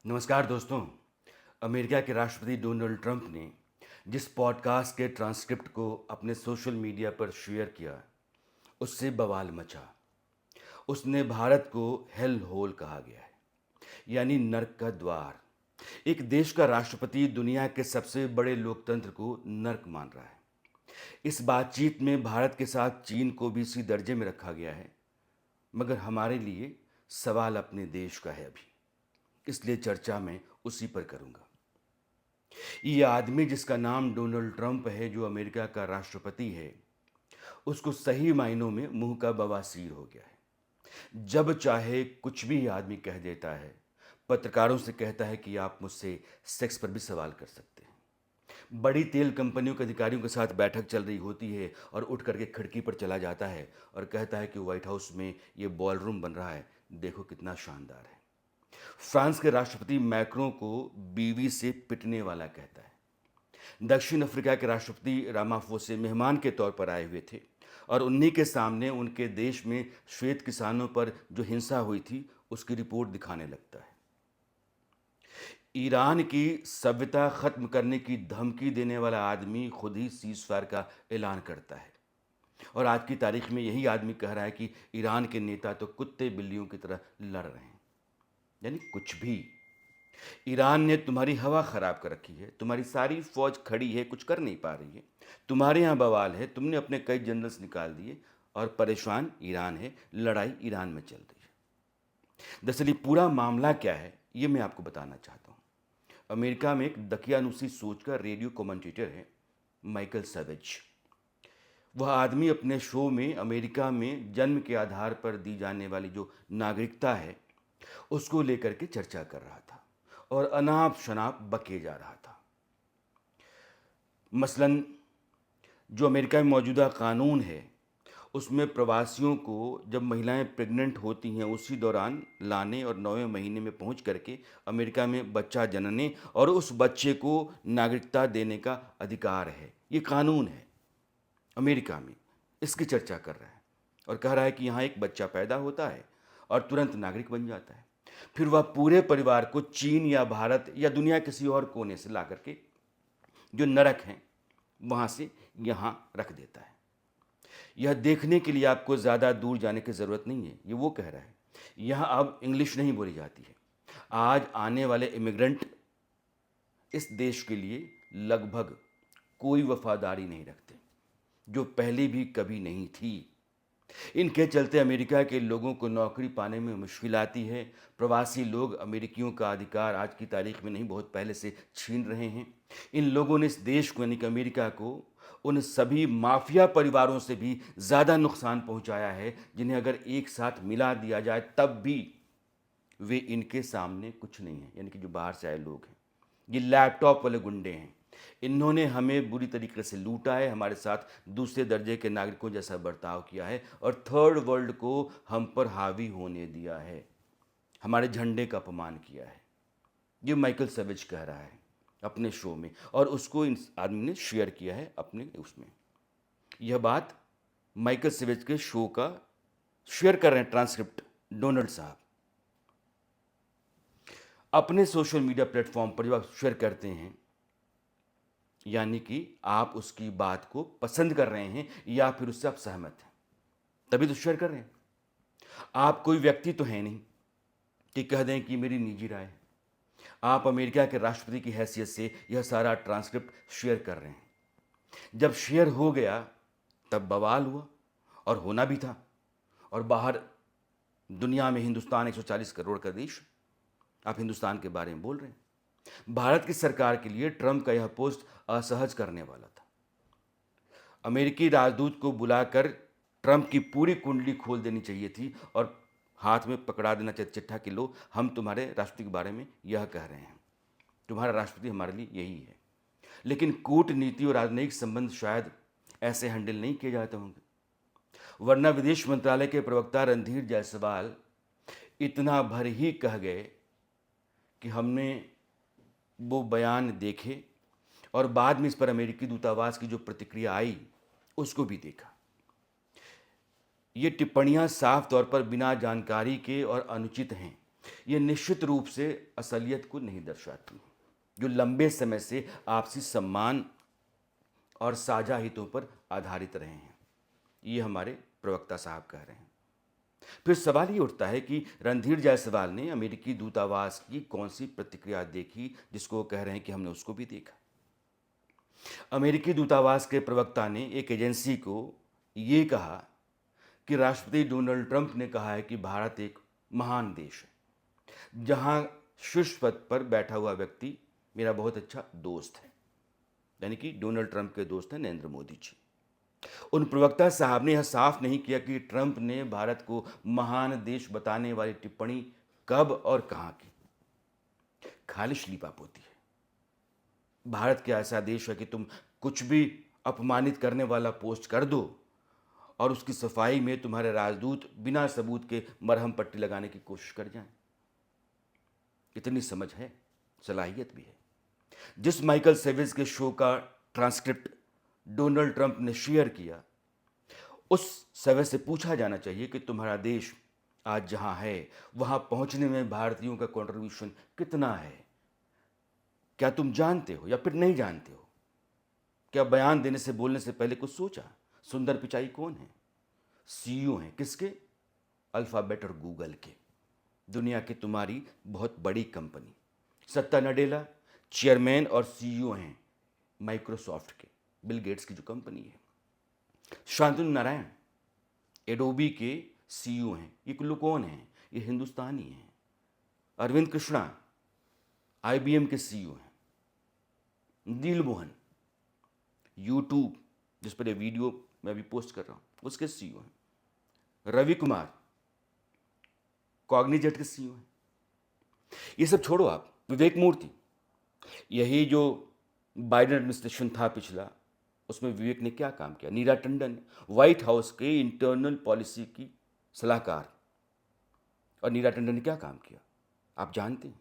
नमस्कार दोस्तों। अमेरिका के राष्ट्रपति डोनाल्ड ट्रंप ने जिस पॉडकास्ट के ट्रांसक्रिप्ट को अपने सोशल मीडिया पर शेयर किया, उससे बवाल मचा। उसने भारत को हेल होल कहा गया है, यानी नर्क का द्वार। एक देश का राष्ट्रपति दुनिया के सबसे बड़े लोकतंत्र को नर्क मान रहा है। इस बातचीत में भारत के साथ चीन को भी इसी दर्जे में रखा गया है, मगर हमारे लिए सवाल अपने देश का है अभी, इसलिए चर्चा मैं उसी पर करूंगा। ये आदमी जिसका नाम डोनाल्ड ट्रंप है, जो अमेरिका का राष्ट्रपति है, उसको सही मायनों में मुंह का बवासीर हो गया है। जब चाहे कुछ भी आदमी कह देता है। पत्रकारों से कहता है कि आप मुझसे सेक्स पर भी सवाल कर सकते हैं। बड़ी तेल कंपनियों के अधिकारियों के साथ बैठक चल रही होती है और उठ करके खिड़की पर चला जाता है और कहता है कि व्हाइट हाउस में ये बॉल रूम बन रहा है, देखो कितना शानदार है। फ्रांस के राष्ट्रपति मैक्रों को बीवी से पिटने वाला कहता है। दक्षिण अफ्रीका के राष्ट्रपति रामाफोसे मेहमान के तौर पर आए हुए थे और उन्हीं के सामने उनके देश में श्वेत किसानों पर जो हिंसा हुई थी उसकी रिपोर्ट दिखाने लगता है। ईरान की सभ्यता खत्म करने की धमकी देने वाला आदमी खुद ही सीज़फायर का ऐलान करता है और आज की तारीख में यही आदमी कह रहा है कि ईरान के नेता तो कुत्ते बिल्लियों की तरह लड़ रहे हैं। यानी कुछ भी। ईरान ने तुम्हारी हवा खराब कर रखी है, तुम्हारी सारी फौज खड़ी है, कुछ कर नहीं पा रही है। तुम्हारे यहाँ बवाल है, तुमने अपने कई जनरल्स निकाल दिए और परेशान ईरान है, लड़ाई ईरान में चल रही है। दरअसल ये पूरा मामला क्या है, ये मैं आपको बताना चाहता हूँ। अमेरिका में एक दकियानुसी सोच का रेडियो कमेंटेटर है, माइकल सवेज। वह आदमी अपने शो में अमेरिका में जन्म के आधार पर दी जाने वाली जो नागरिकता है उसको लेकर के चर्चा कर रहा था और अनाप शनाप बके जा रहा था। मसलन जो अमेरिका में मौजूदा कानून है उसमें प्रवासियों को जब महिलाएं प्रेग्नेंट होती हैं उसी दौरान लाने और 9वें महीने में पहुंच करके अमेरिका में बच्चा जनने और उस बच्चे को नागरिकता देने का अधिकार है। ये कानून है अमेरिका में। इसकी चर्चा कर रहा है और कह रहा है कि यहाँ एक बच्चा पैदा होता है और तुरंत नागरिक बन जाता है। फिर वह पूरे परिवार को चीन या भारत या दुनिया किसी और कोने से ला करके जो नरक हैं वहाँ से यहाँ रख देता है। यह देखने के लिए आपको ज़्यादा दूर जाने की ज़रूरत नहीं है। ये वो कह रहा है यहाँ अब इंग्लिश नहीं बोली जाती है। आज आने वाले इमिग्रेंट इस देश के लिए लगभग कोई वफादारी नहीं रखते, जो पहले भी कभी नहीं थी। इनके चलते अमेरिका के लोगों को नौकरी पाने में मुश्किल आती है। प्रवासी लोग अमेरिकियों का अधिकार आज की तारीख में नहीं, बहुत पहले से छीन रहे हैं। इन लोगों ने इस देश को यानी कि अमेरिका को उन सभी माफिया परिवारों से भी ज़्यादा नुकसान पहुंचाया है, जिन्हें अगर एक साथ मिला दिया जाए तब भी वे इनके सामने कुछ नहीं है। यानी कि जो बाहर से आए लोग हैं, ये लैपटॉप वाले गुंडे हैं। इन्होंने हमें बुरी तरीके से लूटा है, हमारे साथ दूसरे दर्जे के नागरिकों जैसा बर्ताव किया है और थर्ड वर्ल्ड को हम पर हावी होने दिया है, हमारे झंडे का अपमान किया है। ये माइकल सवेज कह रहा है अपने शो में और उसको इन आदमी ने शेयर किया है अपने उसमें। यह बात माइकल सवेज के शो का शेयर कर रहे हैं ट्रांसक्रिप्ट डोनाल्ड साहब अपने सोशल मीडिया प्लेटफॉर्म पर। जब आप शेयर करते हैं यानी कि आप उसकी बात को पसंद कर रहे हैं या फिर उससे आप सहमत हैं, तभी तो शेयर कर रहे हैं। आप कोई व्यक्ति तो है नहीं कि कह दें कि मेरी निजी राय है। आप अमेरिका के राष्ट्रपति की हैसियत से यह सारा ट्रांसक्रिप्ट शेयर कर रहे हैं। जब शेयर हो गया तब बवाल हुआ और होना भी था। और बाहर दुनिया में हिंदुस्तान 140 करोड़ का देश, आप हिंदुस्तान के बारे में बोल रहे हैं। भारत की सरकार के लिए ट्रंप का यह पोस्ट असहज करने वाला था। अमेरिकी राजदूत को बुलाकर ट्रंप की पूरी कुंडली खोल देनी चाहिए थी और हाथ में पकड़ा देना चाहिए चिट्ठा कि लो, हम तुम्हारे राष्ट्रपति के बारे में यह कह रहे हैं, तुम्हारा राष्ट्रपति हमारे लिए यही है। लेकिन कूटनीति और राजनयिक संबंध शायद ऐसे हैंडल नहीं किए जाते होंगे, वरना विदेश मंत्रालय के प्रवक्ता रणधीर जायसवाल इतना भर ही कह गए कि हमने वो बयान देखे और बाद में इस पर अमेरिकी दूतावास की जो प्रतिक्रिया आई उसको भी देखा। ये टिप्पणियां साफ तौर पर बिना जानकारी के और अनुचित हैं। ये निश्चित रूप से असलियत को नहीं दर्शाती, जो लंबे समय से आपसी सम्मान और साझा हितों पर आधारित रहे हैं। ये हमारे प्रवक्ता साहब कह रहे हैं। फिर सवाल ये उठता है कि रणधीर जायसवाल ने अमेरिकी दूतावास की कौन सी प्रतिक्रिया देखी जिसको वो कह रहे हैं कि हमने उसको भी देखा। अमेरिकी दूतावास के प्रवक्ता ने एक एजेंसी को ये कहा कि राष्ट्रपति डोनाल्ड ट्रंप ने कहा है कि भारत एक महान देश है जहां शीर्ष पद पर बैठा हुआ व्यक्ति मेरा बहुत अच्छा दोस्त है, यानी कि डोनाल्ड ट्रंप के दोस्त हैं नरेंद्र मोदी जी। उन प्रवक्ता साहब ने यह साफ नहीं किया कि ट्रंप ने भारत को महान देश बताने वाली टिप्पणी कब और कहां की। खाली स्लीप होती है। भारत क्या ऐसा देश है कि तुम कुछ भी अपमानित करने वाला पोस्ट कर दो और उसकी सफाई में तुम्हारे राजदूत बिना सबूत के मरहम पट्टी लगाने की कोशिश कर जाएं? इतनी समझ है, सलाहियत भी है। जिस माइकल सेविज के शो का ट्रांसक्रिप्ट डोनाल्ड ट्रंप ने शेयर किया, उस सेविज से पूछा जाना चाहिए कि तुम्हारा देश आज जहां है वहां पहुंचने में भारतीयों का कंट्रीब्यूशन कितना है। क्या तुम जानते हो या फिर नहीं जानते हो? क्या बयान देने से बोलने से पहले कुछ सोचा? सुंदर पिचाई कौन है? सीईओ हैं किसके? अल्फाबेट और गूगल के, दुनिया की तुम्हारी बहुत बड़ी कंपनी। सत्ता नडेला चेयरमैन और सीईओ हैं माइक्रोसॉफ्ट के, बिल गेट्स की जो कंपनी है। शांतनु नारायण एडोबी के सीईओ हैं। ये कुल्लू कौन हैं? ये हिंदुस्तानी हैं। अरविंद कृष्णा आईबीएम के सीईओ हैं। नील मोहन यूट्यूब, जिस पर ये वीडियो मैं अभी पोस्ट कर रहा हूँ, उसके सीईओ हैं। रवि कुमार कॉग्निजेट के सीईओ हैं। ये सब छोड़ो आप, विवेक मूर्ति, यही जो बाइडेन एडमिनिस्ट्रेशन था पिछला, उसमें विवेक ने क्या काम किया? नीरा टंडन व्हाइट हाउस के इंटरनल पॉलिसी की सलाहकार, और नीरा टंडन ने क्या काम किया आप जानते हैं?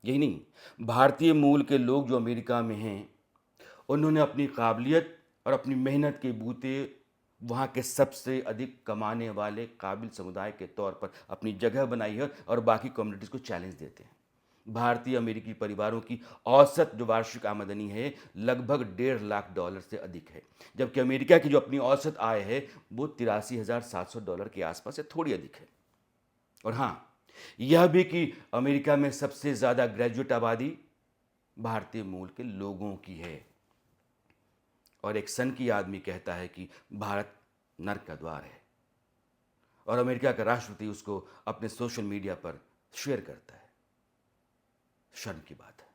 यही नहीं, भारतीय मूल के लोग जो अमेरिका में हैं, उन्होंने अपनी काबिलियत और अपनी मेहनत के बूते वहाँ के सबसे अधिक कमाने वाले काबिल समुदाय के तौर पर अपनी जगह बनाई है और बाकी कम्युनिटीज़ को चैलेंज देते हैं। भारतीय अमेरिकी परिवारों की औसत जो वार्षिक आमदनी है लगभग $1.5 लाख से अधिक है, जबकि अमेरिका की जो अपनी औसत आय है वो $83,700 के आसपास है, थोड़ी अधिक है। और हाँ, यह भी कि अमेरिका में सबसे ज़्यादा ग्रेजुएट आबादी भारतीय मूल के लोगों की है। और एक सन की आदमी कहता है कि भारत नर्क का द्वार है, और अमेरिका का राष्ट्रपति उसको अपने सोशल मीडिया पर शेयर करता है। शर्म की बात है।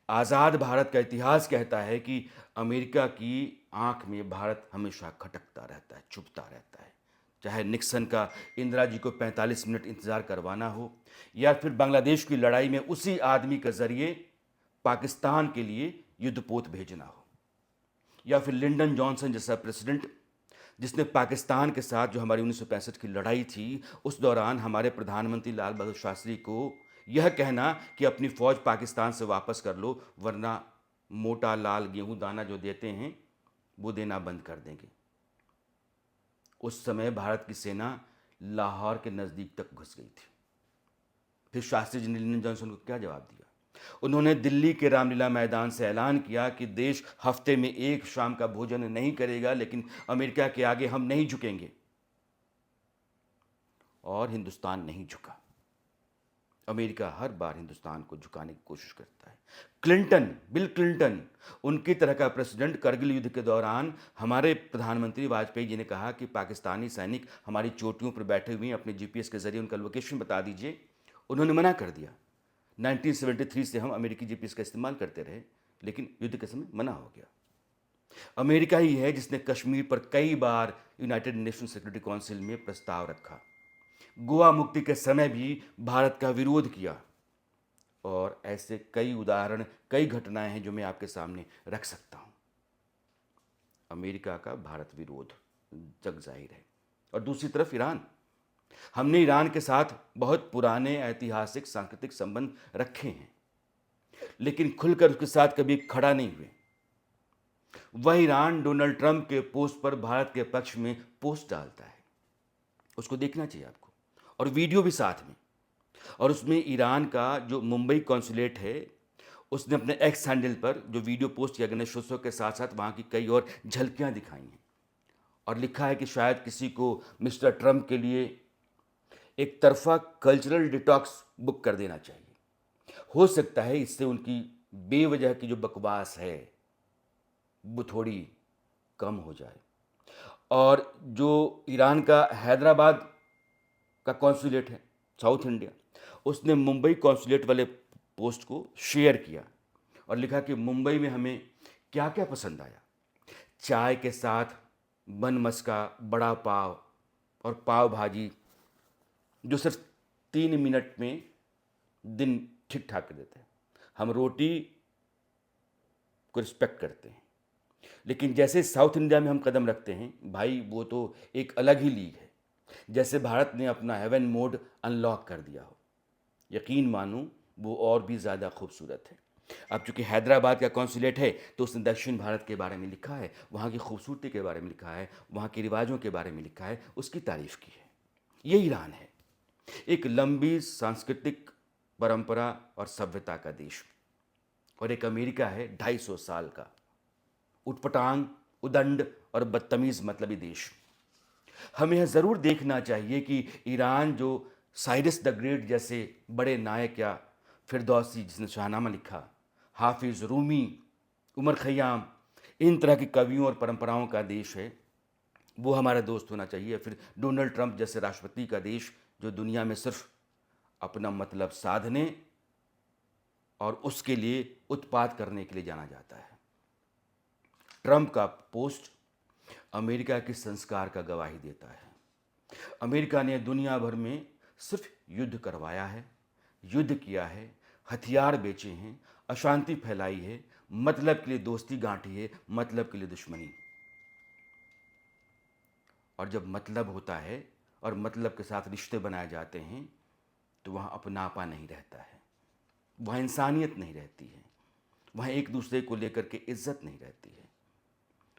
आज़ाद भारत का इतिहास कहता है कि अमेरिका की आंख में भारत हमेशा खटकता रहता है, चुभता रहता है, चाहे निक्सन का इंदिरा जी को 45 मिनट इंतज़ार करवाना हो, या फिर बांग्लादेश की लड़ाई में उसी आदमी के ज़रिए पाकिस्तान के लिए युद्धपोत भेजना हो, या फिर लिंडन जॉनसन जैसा प्रेसिडेंट जिसने पाकिस्तान के साथ जो हमारी 1965 की लड़ाई थी, उस दौरान हमारे प्रधानमंत्री लाल बहादुर शास्त्री को यह कहना कि अपनी फ़ौज पाकिस्तान से वापस कर लो वरना मोटा लाल गेहूं दाना जो देते हैं वो देना बंद कर देंगे। उस समय भारत की सेना लाहौर के नज़दीक तक घुस गई थी। फिर शास्त्री जी ने लिंडन जॉनसन को क्या जवाब दिया? उन्होंने दिल्ली के रामलीला मैदान से ऐलान किया कि देश हफ्ते में एक शाम का भोजन नहीं करेगा, लेकिन अमेरिका के आगे हम नहीं झुकेंगे। और हिंदुस्तान नहीं झुका। अमेरिका हर बार हिंदुस्तान को झुकाने की कोशिश करता है। बिल क्लिंटन, उनकी तरह का प्रेसिडेंट, करगिल युद्ध के दौरान हमारे प्रधानमंत्री वाजपेयी जी ने कहा कि पाकिस्तानी सैनिक हमारी चोटियों पर बैठे हुए हैं, अपने जीपीएस के जरिए उनका लोकेशन बता दीजिए। उन्होंने मना कर दिया। 1973 से हम अमेरिकी जीपीएस का इस्तेमाल करते रहे, लेकिन युद्ध के समय मना हो गया। अमेरिका ही है जिसने कश्मीर पर कई बार यूनाइटेड नेशन सिक्योरिटी काउंसिल में प्रस्ताव रखा। गोवा मुक्ति के समय भी भारत का विरोध किया, और ऐसे कई उदाहरण, कई घटनाएं हैं जो मैं आपके सामने रख सकता हूं। अमेरिका का भारत विरोध जग जाहिर है। और दूसरी तरफ ईरान, हमने ईरान के साथ बहुत पुराने ऐतिहासिक सांस्कृतिक संबंध रखे हैं, लेकिन खुलकर उसके साथ कभी खड़ा नहीं हुए। वह ईरान डोनाल्ड ट्रंप के पोस्ट पर भारत के पक्ष में पोस्ट डालता है, उसको देखना चाहिए आपको। और वीडियो भी साथ में। और उसमें ईरान का जो मुंबई कॉन्सुलेट है, उसने अपने एक्स हैंडल पर जो वीडियो पोस्ट किया गणेशोत्सव के साथ साथ वहाँ की कई और झलकियाँ दिखाई हैं और लिखा है कि शायद किसी को मिस्टर ट्रंप के लिए एक तरफा कल्चरल डिटॉक्स बुक कर देना चाहिए। हो सकता है इससे उनकी बेवजह की जो बकवास है वो थोड़ी कम हो जाए। और जो ईरान का हैदराबाद का कॉन्सुलेट है, साउथ इंडिया, उसने मुंबई कॉन्सुलेट वाले पोस्ट को शेयर किया और लिखा कि मुंबई में हमें क्या क्या पसंद आया। चाय के साथ बन मस्का, बड़ा पाव और पाव भाजी, जो सिर्फ 3 मिनट में दिन ठीक ठाक कर देते हैं। हम रोटी को रिस्पेक्ट करते हैं, लेकिन जैसे साउथ इंडिया में हम कदम रखते हैं भाई, वो तो एक अलग ही लीग है। जैसे भारत ने अपना हेवन मोड अनलॉक कर दिया हो। यकीन मानो वो और भी ज़्यादा खूबसूरत है। अब चूंकि हैदराबाद का कॉन्सुलेट है तो उसने दक्षिण भारत के बारे में लिखा है, वहाँ की खूबसूरती के बारे में लिखा है, वहाँ के रिवाजों के बारे में लिखा है, उसकी तारीफ़ की है। ये ईरान है, एक लंबी सांस्कृतिक परंपरा और सभ्यता का देश। और एक अमेरिका है 250 साल का उटपटांग, उदंड और बदतमीज़ मतलबी देश। हमें यह ज़रूर देखना चाहिए कि ईरान जो साइरस द ग्रेट जैसे बड़े नायक, या फिरदौसी जिसने शाहनामा लिखा, हाफिज़, रूमी, उमर खयाम, इन तरह के कवियों और परंपराओं का देश है, वो हमारा दोस्त होना चाहिए। फिर डोनाल्ड ट्रंप जैसे राष्ट्रपति का देश जो दुनिया में सिर्फ अपना मतलब साधने और उसके लिए उत्पात करने के लिए जाना जाता है। ट्रंप का पोस्ट अमेरिका के संस्कार का गवाही देता है। अमेरिका ने दुनिया भर में सिर्फ युद्ध करवाया है, युद्ध किया है, हथियार बेचे हैं, अशांति फैलाई है, मतलब के लिए दोस्ती गांठी है, मतलब के लिए दुश्मनी। और जब मतलब होता है और मतलब के साथ रिश्ते बनाए जाते हैं तो वहाँ अपनापा नहीं रहता है, वहाँ इंसानियत नहीं रहती है, वहाँ एक दूसरे को लेकर के इज्जत नहीं रहती है।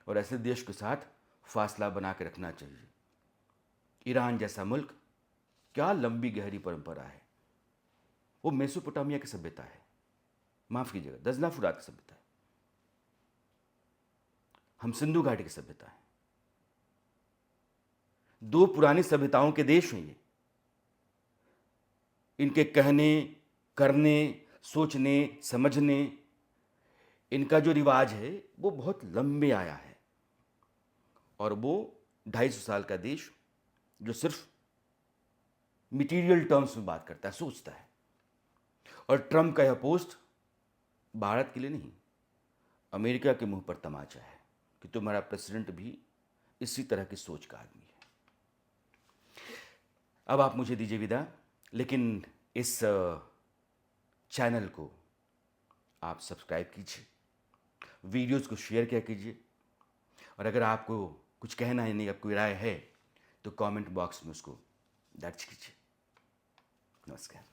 और ऐसे देश के साथ फासला बना के रखना चाहिए। ईरान जैसा मुल्क, क्या लंबी गहरी परंपरा है। वो मेसोपोटामिया की सभ्यता है, माफ़ कीजिएगा, दजला फुरात की सभ्यता है। हम सिंधु घाटी की सभ्यता है। दो पुरानी सभ्यताओं के देश हैं ये। इनके कहने, करने, सोचने, समझने, इनका जो रिवाज है वो बहुत लंबे आया है। और वो 250 साल का देश जो सिर्फ मटीरियल टर्म्स में बात करता है, सोचता है। और ट्रंप का यह पोस्ट भारत के लिए नहीं, अमेरिका के मुंह पर तमाचा है कि तुम्हारा प्रेसिडेंट भी इसी तरह की सोच का आदमी है। अब आप मुझे दीजिए विदा, लेकिन इस चैनल को आप सब्सक्राइब कीजिए, वीडियोस को शेयर किया कीजिए, और अगर आपको कुछ कहना है, नहीं आपको राय है, तो कमेंट बॉक्स में उसको दर्ज कीजिए। नमस्कार।